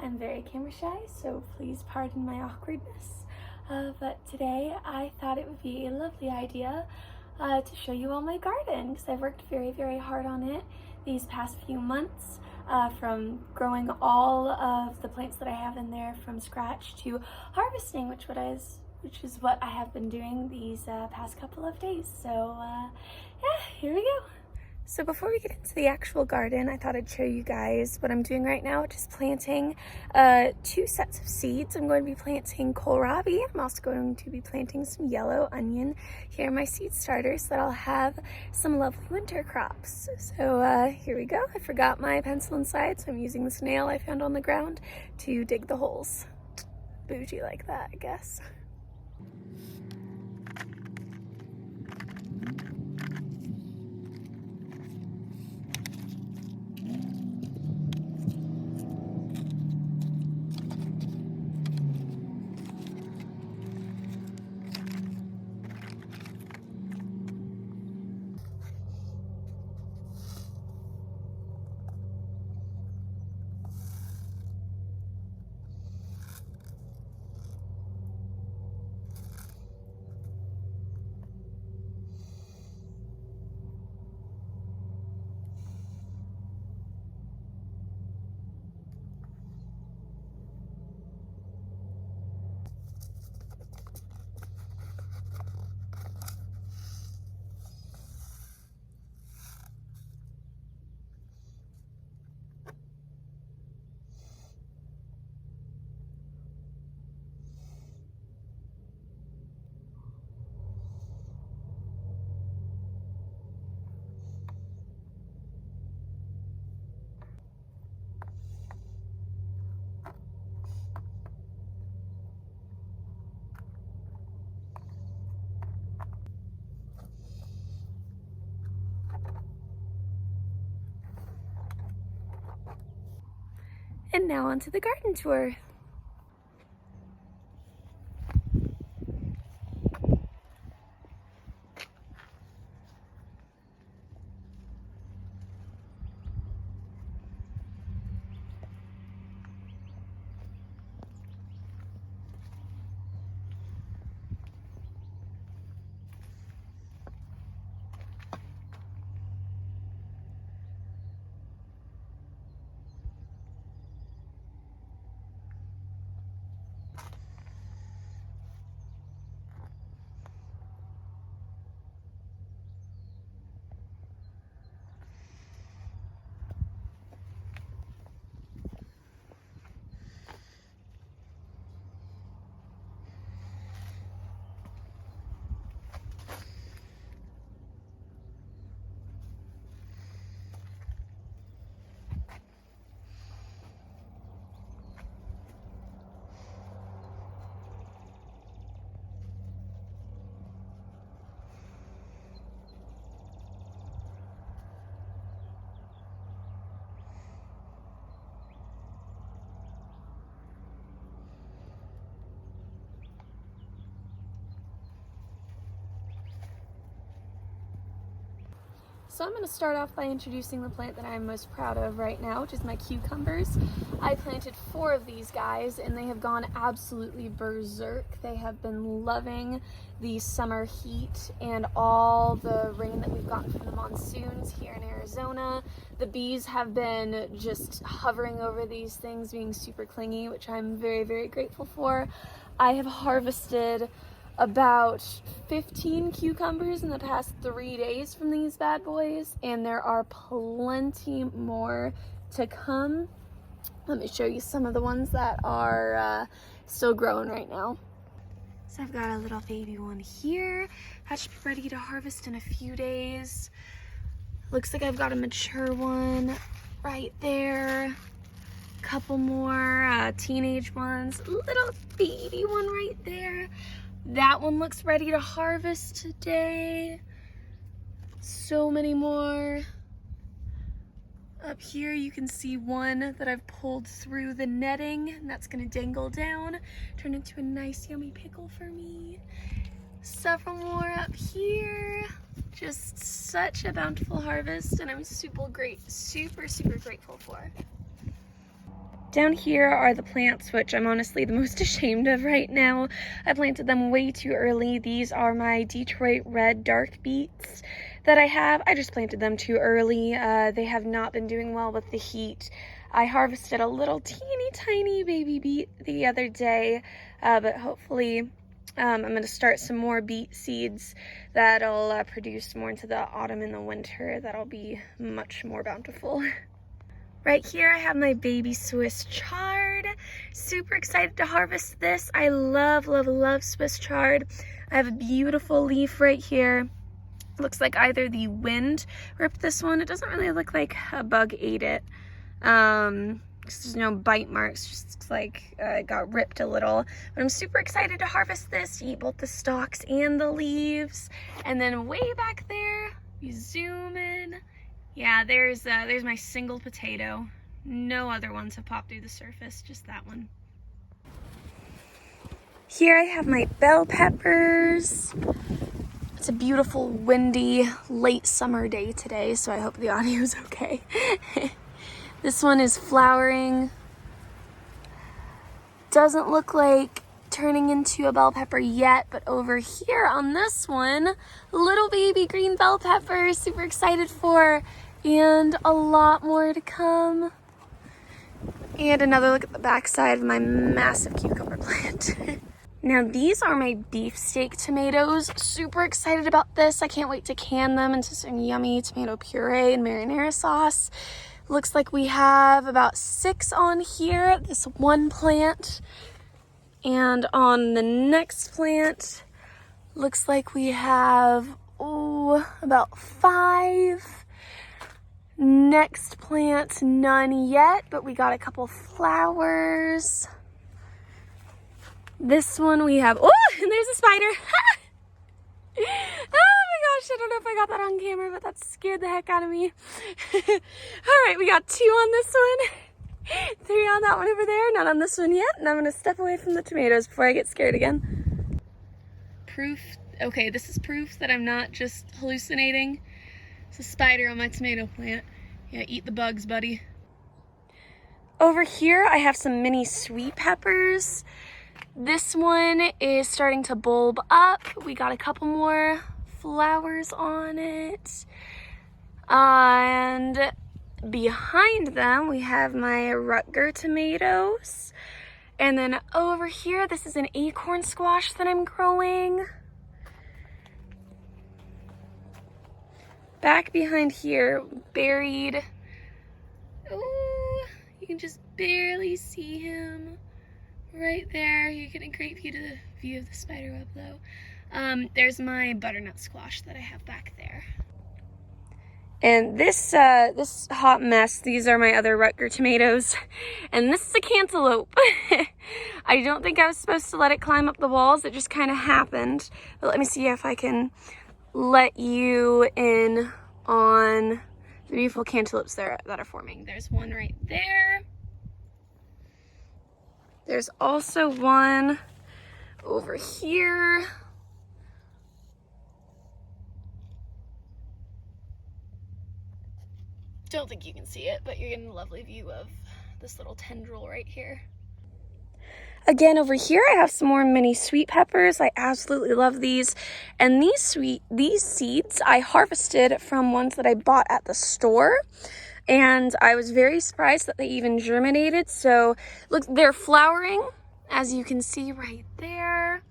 I'm very camera shy, so please pardon my awkwardness. But today I thought it would be a lovely idea to show you all my garden, because I've worked very, very hard on it these past few months, from growing all of the plants that I have in there from scratch to harvesting, which is what I have been doing these past couple of days. So yeah, here we go. So before we get into the actual garden, I thought I'd show you guys what I'm doing right now, which is planting 2 sets of seeds. I'm going to be planting kohlrabi. I'm also going to be planting some yellow onion. Here are my seed starters so that I'll have some lovely winter crops. So here we go. I forgot my pencil inside, so I'm using this nail I found on the ground to dig the holes. Bougie like that, I guess. And now onto the garden tour. So I'm going to start off by introducing the plant that I'm most proud of right now, which is my cucumbers. I planted 4 of these guys and they have gone absolutely berserk. They have been loving the summer heat and all the rain that we've gotten from the monsoons here in Arizona. The bees have been just hovering over these things, being super clingy, which I'm very, very grateful for. I have harvested about 15 cucumbers in the past 3 days from these bad boys, and there are plenty more to come. Let me show you some of the ones that are still growing right now. So I've got a little baby one here that should be ready to harvest in a few days. Looks like I've got a mature one right there. Couple more teenage ones. Little baby one right there. That one looks ready to harvest today. So many more. Up here you can see one that I've pulled through the netting, and that's gonna dangle down, turn into a nice yummy pickle for me. Several more up here. Just such a bountiful harvest, and I'm super grateful for. Down here are the plants, which I'm honestly the most ashamed of right now. I planted them way too early. These are my Detroit red dark beets that I have. I just planted them too early. They have not been doing well with the heat. I harvested a little teeny tiny baby beet the other day, but hopefully I'm going to start some more beet seeds that'll produce more into the autumn and the winter. That'll be much more bountiful. Right here I have my baby Swiss chard. Super excited to harvest this. I love, love, love Swiss chard. I have a beautiful leaf right here. Looks like either the wind ripped this one. It doesn't really look like a bug ate it. There's no bite marks, just looks like it got ripped a little. But I'm super excited to harvest this, to eat both the stalks and the leaves. And then way back there, you zoom in. Yeah, there's my single potato. No other ones have popped through the surface, just that one. Here I have my bell peppers. It's a beautiful, windy, late summer day today, so I hope the audio is okay. This one is flowering. Doesn't look like turning into a bell pepper yet, but over here on this one, little baby green bell peppers, super excited for, and a lot more to come. And another look at the backside of my massive cucumber plant. Now these are my beefsteak tomatoes. Super excited about this. I can't wait to can them into some yummy tomato puree and marinara sauce. Looks like we have about 6 on here, this one plant. And on the next plant, looks like we have, about 5. Next plant, none yet, but we got a couple flowers. This one we have, and there's a spider. Oh my gosh, I don't know if I got that on camera, but that scared the heck out of me. All right, we got 2 on this one, 3 on that one over there, not on this one yet, and I'm gonna step away from the tomatoes before I get scared again. Okay, this is proof that I'm not just hallucinating. It's a spider on my tomato plant. Yeah, eat the bugs, buddy. Over here, I have some mini sweet peppers. This one is starting to bulb up. We got a couple more flowers on it. And behind them, we have my Rutger tomatoes. And then over here, this is an acorn squash that I'm growing. Back behind here, buried. Ooh, you can just barely see him. Right there, you're getting a great view of the spiderweb though. There's my butternut squash that I have back there. And this hot mess, these are my other Rutger tomatoes. And this is a cantaloupe. I don't think I was supposed to let it climb up the walls, it just kind of happened. But let me see if I can let you in on the beautiful cantaloupes that are forming. There's one right there. There's also one over here. Don't think you can see it, but you're getting a lovely view of this little tendril right here. Again, over here I have some more mini sweet peppers. I absolutely love these. And these seeds I harvested from ones that I bought at the store. And I was very surprised that they even germinated. So look, they're flowering, as you can see right there.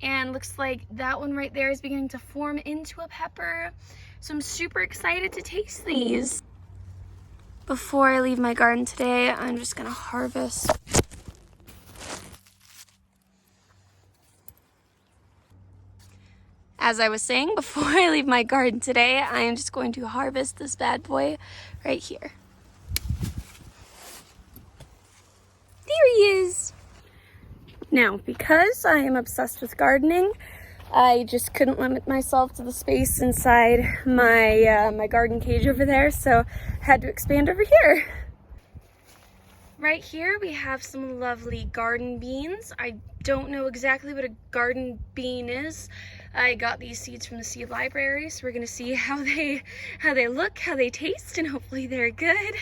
And looks like that one right there is beginning to form into a pepper. So I'm super excited to taste these. Before I leave my garden today, I'm just gonna harvest. As I was saying, before I leave my garden today, I am just going to harvest this bad boy right here. There he is. Now, because I am obsessed with gardening, I just couldn't limit myself to the space inside my my garden cage over there, so I had to expand over here. Right here we have some lovely garden beans. I don't know exactly what a garden bean is. I got these seeds from the seed library, so we're gonna see how they look, how they taste, and hopefully they're good.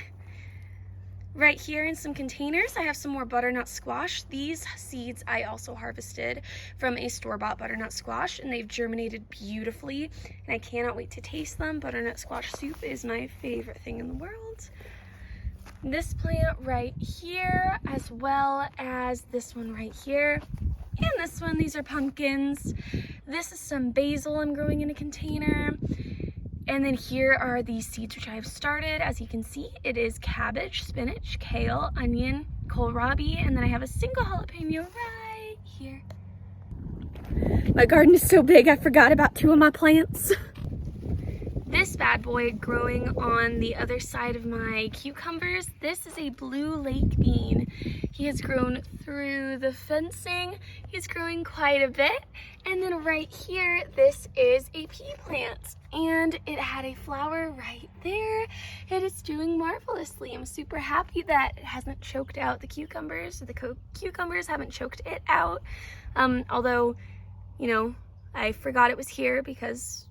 Right here in some containers, I have some more butternut squash. These seeds I also harvested from a store-bought butternut squash, and they've germinated beautifully, and I cannot wait to taste them. Butternut squash soup is my favorite thing in the world. This plant right here, as well as this one right here, and this one. These are pumpkins. This is some basil I'm growing in a container. And then here are these seeds which I have started. As you can see, it is cabbage, spinach, kale, onion, kohlrabi, and then I have a single jalapeno right here. My garden is so big, I forgot about 2 of my plants. This bad boy growing on the other side of my cucumbers, this is a blue lake bean. He has grown through the fencing. He's growing quite a bit. And then right here, this is a pea plant, and it had a flower right there. It is doing marvelously. I'm super happy that it hasn't choked out the cucumbers. The cucumbers haven't choked it out. Although, you know, I forgot it was here because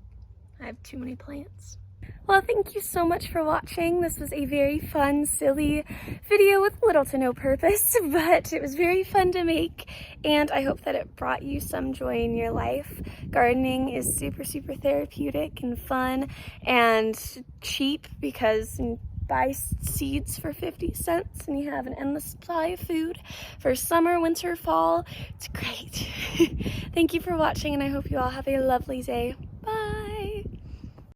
I have too many plants. Well, thank you so much for watching. This was a very fun, silly video with little to no purpose, but it was very fun to make, and I hope that it brought you some joy in your life. Gardening is super, super therapeutic and fun and cheap because you buy seeds for 50 cents and you have an endless supply of food for summer, winter, fall. It's great. Thank you for watching, and I hope you all have a lovely day. Bye!